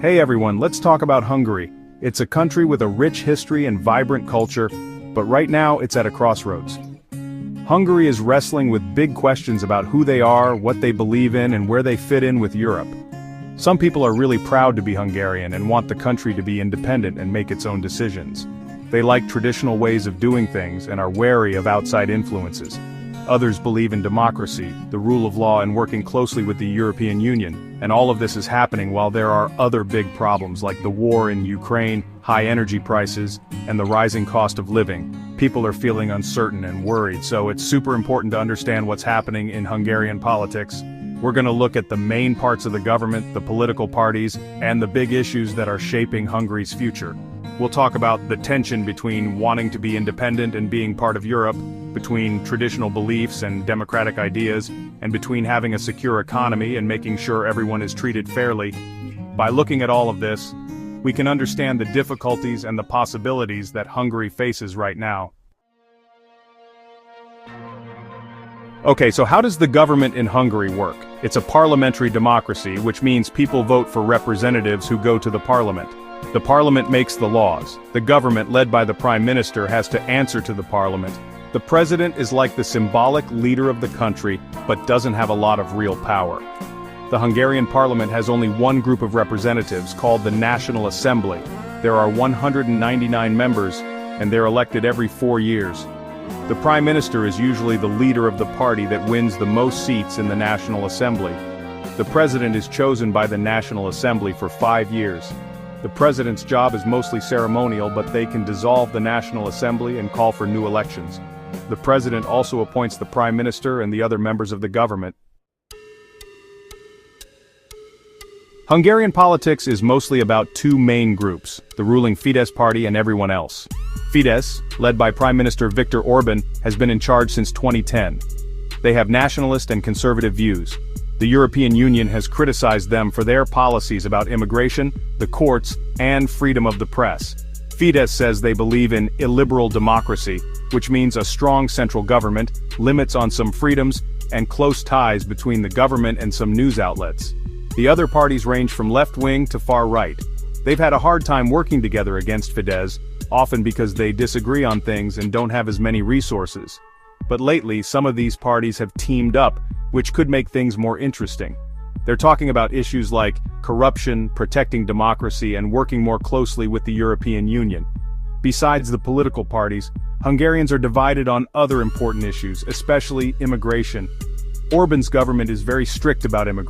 Hey everyone, let's talk about Hungary. It's a country with a rich history and vibrant culture, but right now it's at a crossroads. Hungary is wrestling with big questions about who they are, what they believe in, and where they fit in with Europe. Some people are really proud to be Hungarian and want the country to be independent and make its own decisions. They like traditional ways of doing things and are wary of outside influences. Others believe in democracy, the rule of law, and working closely with the European Union, and all of this is happening while there are other big problems like the war in Ukraine, high energy prices, and the rising cost of living. People are feeling uncertain and worried, so it's super important to understand what's happening in Hungarian politics. We're going to look at the main parts of the government, the political parties, and the big issues that are shaping Hungary's future. We'll talk about the tension between wanting to be independent and being part of Europe, between traditional beliefs and democratic ideas, and between having a secure economy and making sure everyone is treated fairly. By looking at all of this, we can understand the difficulties and the possibilities that Hungary faces right now. Okay, so how does the government in Hungary work? It's a parliamentary democracy, which means people vote for representatives who go to the parliament. The parliament makes the laws. The government, led by the prime minister, has to answer to the parliament. The president is like the symbolic leader of the country, but doesn't have a lot of real power. The Hungarian parliament has only one group of representatives, called the National Assembly. There are 199 members, and they're elected every 4 years. The prime minister is usually the leader of the party that wins the most seats in the National Assembly. The president is chosen by the National Assembly for 5 years. The president's job is mostly ceremonial, but they can dissolve the National Assembly and call for new elections. The president also appoints the prime minister and the other members of the government. Hungarian politics is mostly about two main groups, the ruling Fidesz party and everyone else. Fidesz, led by Prime Minister Viktor Orban, has been in charge since 2010. They have nationalist and conservative views. The European Union has criticized them for their policies about immigration, the courts, and freedom of the press. Fidesz says they believe in illiberal democracy, which means a strong central government, limits on some freedoms, and close ties between the government and some news outlets. The other parties range from left-wing to far-right. They've had a hard time working together against Fidesz, often because they disagree on things and don't have as many resources. But lately, some of these parties have teamed up, which could make things more interesting. They're talking about issues like corruption, protecting democracy, and working more closely with the European Union. Besides the political parties, Hungarians are divided on other important issues, especially immigration. Orban's government is very strict about immigration.